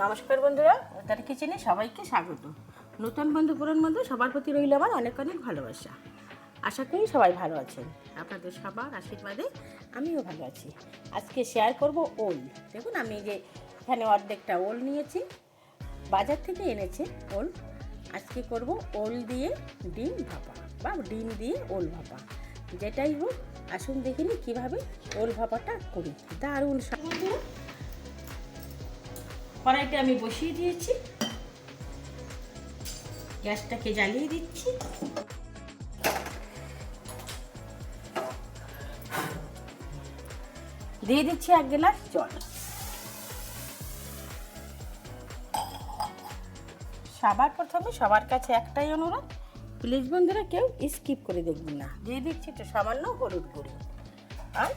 নমস্কার বন্ধুরা, তার কিচেনে সবাইকে স্বাগত। নতুন বন্ধু পুরনো বন্ধু সবার প্রতি রইল আমার অনেক অনেক ভালোবাসা। আশা করি সবাই ভালো আছেন। আপনাদের সবার আশীর্বাদে আমিও ভালো আছি। আজকে শেয়ার করব ওল। দেখুন আমি যে এখানে অর্ধেকটা ওল নিয়েছি, বাজার থেকে এনেছে ওল। আজকে করব ওল দিয়ে ডিম ভাপা বা ডিম দিয়ে ওল ভাপা, যেটাই হোক আসুন দেখিনি কীভাবে ওল ভাপাটা করি। দারুণ বন্ধুরা, কড়াইটা আমি বসিয়ে দিয়েছি, গ্যাসটাকে জ্বালিয়ে দিচ্ছি। দিয়ে দিচ্ছি 1 গ্লাস জল। সবার প্রথমে সবার কাছে একটাই অনুরোধ, প্লিজ বন্ধুরা কেউ স্কিপ করে দেখবেন না। দিয়ে দিচ্ছি একটু সামান্য হলুদ গুঁড়ো আর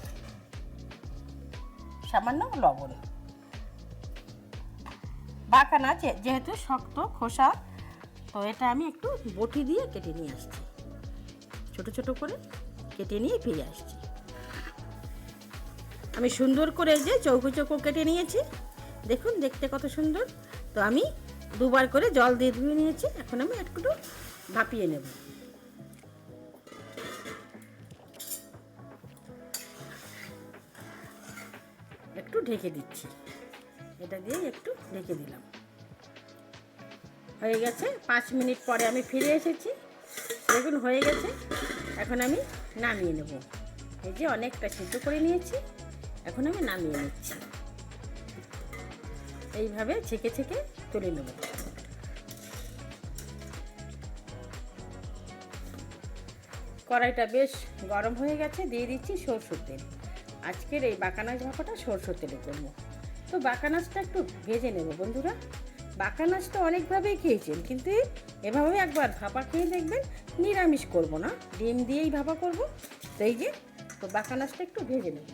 সামান্য লবণ। বাঁকানা যেহেতু শক্ত খোসা, তো এটা আমি একটু বটি দিয়ে কেটে নিয়ে আসছি, ছোট ছোট করে কেটে নিয়ে ফিরে আসছি। আমি সুন্দর করে যে চৌকো চৌকো কেটে নিয়েছি, দেখুন দেখতে কত সুন্দর। তো আমি দুবার করে জল দিয়ে ধুয়ে নিয়েছি। এখন আমি একটু ভাপিয়ে নেব। একটু ঢেকে দিচ্ছি, এটা দিয়ে একটু ঢেকে দিলাম। হয়ে গেছে। 5 মিনিট পরে আমি ফিরে এসেছি, দেখুন হয়ে গেছে। এখন আমি নামিয়ে নেব। এই যে অনেকটা সিদ্ধ করে নিয়েছি, এখন আমি নামিয়ে নিচ্ছি। এইভাবে ছেঁকে ছেঁকে তুলে নেব। কড়াইটা বেশ গরম হয়ে গেছে, দিয়ে দিচ্ছি সরষের তেল। আজকের এই বাঁকানাচ ভাপাটা সরষের তেলে করবো। তো বাঁকানাচটা একটু ভেজে নেব বন্ধুরা। বাঁকানাচ তো অনেকভাবেই খেয়েছেন, কিন্তু এভাবে একবার ভাপা খেয়ে দেখবেন। নিরামিষ করব না, ডিম দিয়েই ভাপা করব। তো এই যে তো বাঁকানাচটা একটু ভেজে নেব।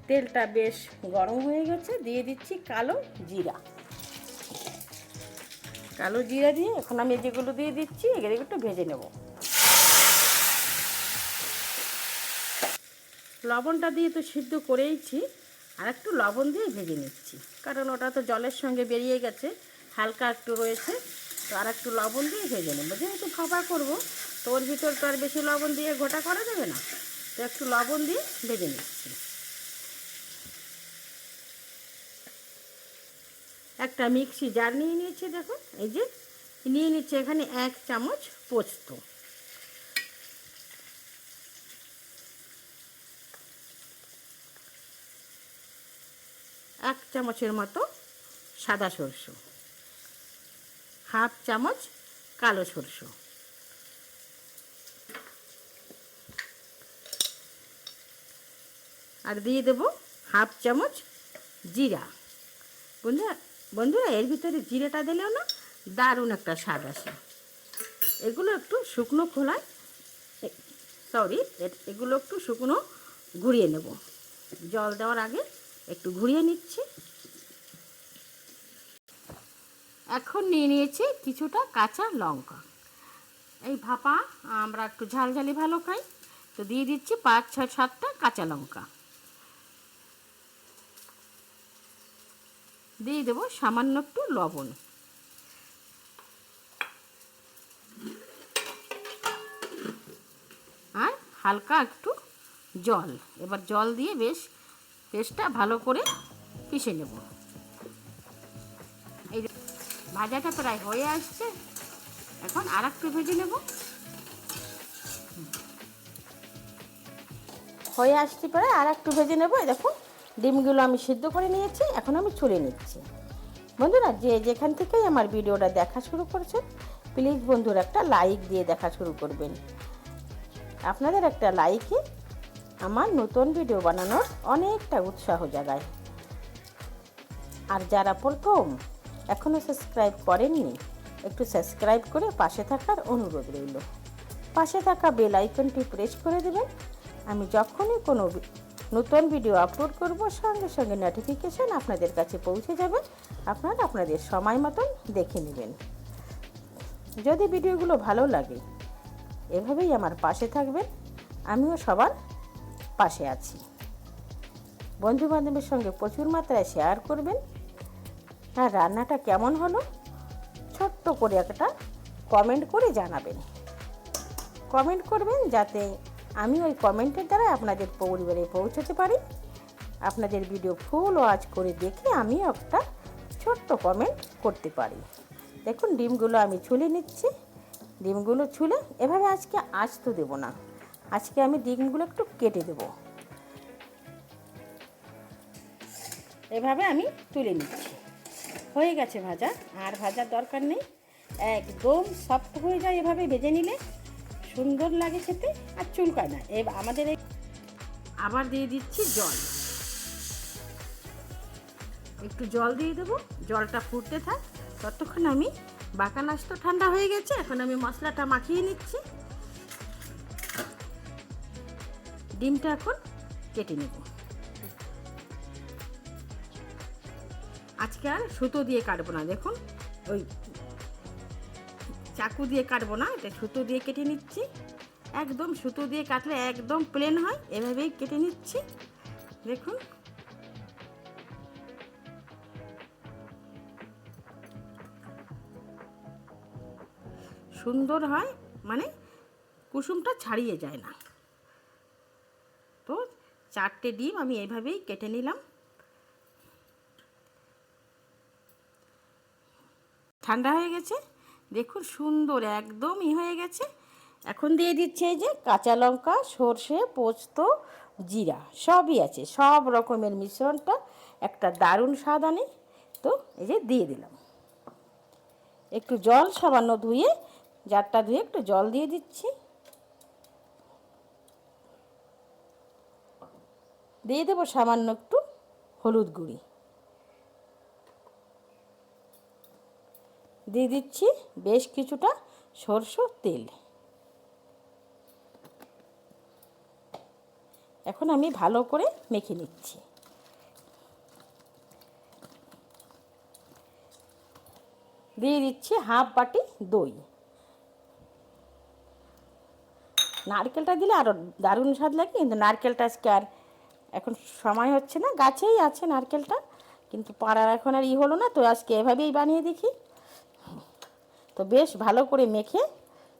তেলটা বেশ গরম হয়ে গেছে, দিয়ে দিচ্ছি কালো জিরা। কালো জিরা দিয়ে এখন আমি যেগুলো দিয়ে দিচ্ছি এগুলো একটু ভেজে নেব। লবণটা দিয়ে তো সিদ্ধ করেইছি, আর একটু লবণ দিয়ে ভেজে নিচ্ছি, কারণ ওটা তো জলের সঙ্গে বেরিয়ে গেছে, হালকা একটু রয়েছে। তো আর একটু লবণ দিয়ে ভেজে নেব। যেহেতু ভাপা করব, তো ওর ভিতর তো আর বেশি লবণ দিয়ে ঘোটা করা যাবে না, তো একটু লবণ দিয়ে ভেজে নিচ্ছি। একটা মিক্সি জার নিয়ে নিয়েছি, দেখুন এই যে নিয়ে নিচ্ছে এখানে 1 চামচ পোস্ত, 1 চামচের মতো সাদা সরষে, 1/2 চামচ কালো সরষে, আর দিয়ে দেবো 1/2 চামচ জিরা। বন্ধুরা এর ভিতরে জিরাটা দিলেও না দারুণ একটা স্বাদ আসে। এগুলো একটু শুকনো খোলায়, এগুলো একটু শুকনো ঘুরিয়ে নেব। জল দেওয়ার আগে একটু ঘুরিয়ে নিচ্ছি। এখন নিয়ে নিয়েছি কিছুটা কাঁচা লঙ্কা। এই ভাপা আমরা একটু ঝালঝালি ভালো খাই, তো দিয়ে দিচ্ছি 5, 6, 7টা কাঁচা লঙ্কা। দিয়ে দেবো সামান্য একটু লবণ, আর হালকা একটু জল। এবার জল দিয়ে বেশ পেস্টটা ভালো করে পিষে নেব। এই ভাজাটা প্রায় হয়ে আসছে, এখন আর একটু ভেজে নেব। হয়ে আসতে পারে আর একটু ভেজে নেব। দেখুন ডিমগুলো আমি সিদ্ধ করে নিয়েছি, এখন আমি ছুলে নিচ্ছি। বন্ধুরা যে যেখান থেকেই আমার ভিডিওটা দেখা শুরু করছেন, প্লিজ বন্ধুরা একটা লাইক দিয়ে দেখা শুরু করবেন। আপনাদের একটা লাইকে আমার নতুন ভিডিও বানানোর অনেকটা উৎসাহ জাগায়। আর যারা প্রথম এখনও সাবস্ক্রাইব করেননি, একটু সাবস্ক্রাইব করে পাশে থাকার অনুরোধ রইল। পাশে থাকা বেল আইকনটি প্রেস করে দেবেন। আমি যখনই কোনো নতুন ভিডিও আপলোড করব, সঙ্গে সঙ্গে নোটিফিকেশান আপনাদের কাছে পৌঁছে যাবে। আপনারা আপনাদের সময় মতন দেখে নেবেন। যদি ভিডিওগুলো ভালো লাগে, এভাবেই আমার পাশে থাকবেন। আমিও সবার পাশে আছি। বন্ধুবান্ধবের সঙ্গে প্রচুর মাত্রায় শেয়ার করবেন। আর রান্নাটা কেমন হলো ছোট্ট করে একটা কমেন্ট করে জানাবেন। কমেন্ট করবেন যাতে আমি ওই কমেন্টের দ্বারা আপনাদের পরিবারে পৌঁছাতে পারি। আপনাদের ভিডিও ফুল ওয়াচ করে দেখে আমি একটা ছোট্ট কমেন্ট করতে পারি। দেখুন ডিমগুলো আমি ছুলে নিচ্ছি। ডিমগুলো ছুলে এভাবে আজকে আস্ত দেবো না, আজকে আমি ডিমগুলো একটু কেটে দেবো। এভাবে আমি তুলে নিচ্ছি। হয়ে গেছে ভাজা, আর ভাজার দরকার নেই, একদম সফট হয়ে যায়। এভাবে ভেজে নিলে সুন্দর লাগে খেতে আর চুলকায় না। আমাদের আবার দিয়ে দিচ্ছি জল, একটু জল দিয়ে দেবো। জলটা ফুটতে থাক, ততক্ষণ আমি বাকানাস তো ঠান্ডা হয়ে গেছে। এখন আমি মশলাটা মাখিয়ে নিচ্ছি। ডিমটা এখন কেটে নেব। আজকে আর সুতো দিয়ে কাটবো না, দেখুন ওই চাকু দিয়ে কাটবো না, এটা সুতো দিয়ে কেটে নিচ্ছি। একদম সুতো দিয়ে কাটলে একদম প্লেন হয়, এভাবেই কেটে নিচ্ছি। দেখুন সুন্দর হয়, মানে কুসুমটা ছাড়িয়ে যায় না। তো 4টে ডিম আমি এইভাবেই কেটে নিলাম। ঠান্ডা হয়ে গেছে, দেখুন সুন্দর একদমই হয়ে গেছে। এখন দিয়ে দিচ্ছে এই যে কাঁচা লঙ্কা, সর্ষে, পোস্ত, জিরা সবই আছে, সব রকমের মিশ্রণটা একটা দারুণ স্বাদ আনে। তো এই যে দিয়ে দিলাম। একটু জল সামান্য ধুয়ে, জারটা ধুয়ে একটু জল দিয়ে দিচ্ছি। দিয়ে দেবো সামান্য একটু হলুদ গুঁড়ি, দিয়ে দিচ্ছি বেশ কিছুটা সরষের তেল। এখন আমি ভালো করে মেখে নিচ্ছি। দিয়ে দিচ্ছি হাফ বাটি দই। নারকেলটা দিলে আরও দারুণ স্বাদ লাগে, কিন্তু নারকেলটা আজকে আর এখন সময় হচ্ছে না, গাছেই আছে নারকেলটা, কিন্তু পাড়ার এখন আর হলো না। তো আজকে এভাবেই বানিয়ে দেখি। তো বেশ ভালো করে মেখে,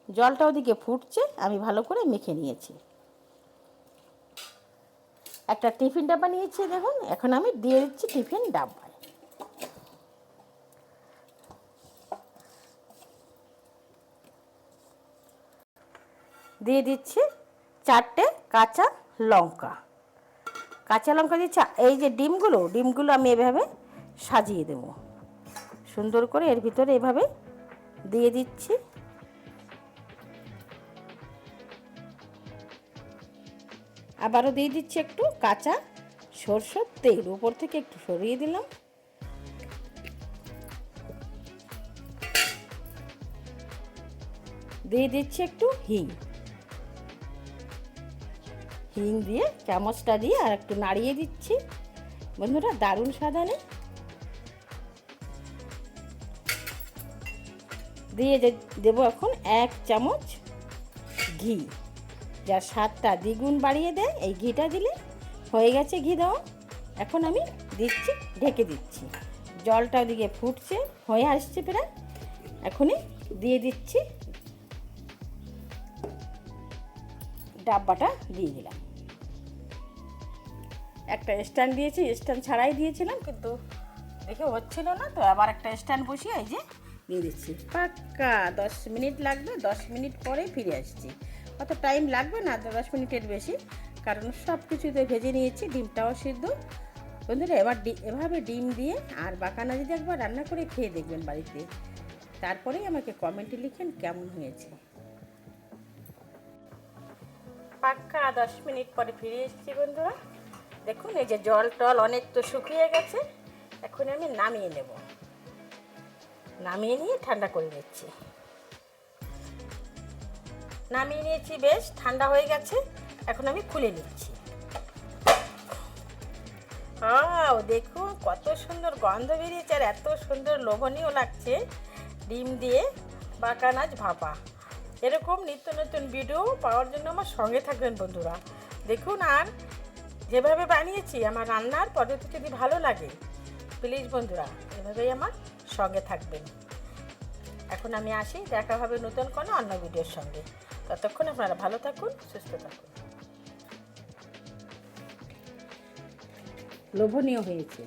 জলটা ওদিকে ফুটছে, আমি ভালো করে মেখে নিয়েছি। একটা টিফিন ডাব্বা নিয়েছি, দেখুন এখন আমি দিয়ে দিচ্ছি টিফিন ডাব্বায়। দিয়ে দিচ্ছি 4টে কাঁচা লঙ্কা। কাঁচা লঙ্কা দিচ্ছি। এই যে ডিমগুলো আমি এভাবে সাজিয়ে দেবো সুন্দর করে, এর ভিতরে এভাবে দিয়ে দিচ্ছি। আবারও দিয়ে দিচ্ছি একটু কাঁচা সরষের তেল, উপর থেকে একটু সরিয়ে দিলাম। দিয়ে দিচ্ছি একটু হিং দিয়ে চামচটা দিয়ে আর একটু নাড়িয়ে দিচ্ছি। বন্ধুরা দারুণ স্বাদ আনে। দিয়ে দেবো এখন 1 চামচ ঘি, যার স্বাদটা দ্বিগুণ বাড়িয়ে দেয়। এই ঘিটা দিলে হয়ে গেছে ঘি দেওয়া। এখন আমি দিচ্ছি, ঢেকে দিচ্ছি। জলটা ওদিকে ফুটছে, হয়ে আসছে প্রায়। এখনই দিয়ে দিচ্ছি, ডাব্বাটা দিয়ে দিলাম। একটা স্ট্যান্ড দিয়েছি, স্ট্যান্ড ছাড়াই দিয়েছিলাম, কিন্তু দেখে হচ্ছিল না। তো আবার একটা স্ট্যান্ড বসিয়ে এই যে দিয়ে দিচ্ছি। পাক্কা 10 মিনিট লাগবে, 10 মিনিট পরে ফিরে আসছি। অত টাইম লাগবে না, 10 মিনিটের বেশি, কারণ সব কিছুতে ভেজে নিয়েছি, ডিমটাও সিদ্ধ। বন্ধুরা এবার এভাবে ডিম দিয়ে আর বাকানা যদি একবার রান্না করে খেয়ে দেখবেন বাড়িতে, তারপরেই আমাকে কমেন্টে লিখেন কেমন হয়েছে। পাক্কা 10 মিনিট পরে ফিরে এসেছি বন্ধুরা। দেখুন এই যে জল টল অনেক তো শুকিয়ে গেছে। এখন আমি নামিয়ে নেব, নামিয়ে নিয়ে ঠান্ডা করে নিচ্ছি। নামিয়ে নিয়েছি, বেশ ঠান্ডা হয়ে গেছে। এখন আমি খুলে নিচ্ছি। দেখুন কত সুন্দর গন্ধ বেরিয়েছে, আর এত সুন্দর লোভনীয় লাগছে। ডিম দিয়ে বাকানাজ ভাপা। এরকম নিত্য নতুন ভিডিও পাওয়ার জন্য আমার সঙ্গে থাকবেন বন্ধুরা। দেখুন, আর যেভাবে বানিয়েছি আমার রান্নার পদ্ধতি যদি ভালো লাগে প্লিজ বন্ধুরা এভাবেই আমার সঙ্গে থাকবেন। এখন আমি আসি, দেখা হবে নতুন কোনো অন্য ভিডিওর সঙ্গে। ততক্ষণ আপনারা ভালো থাকুন, সুস্থ থাকুন। লোভনীয় হয়েছে।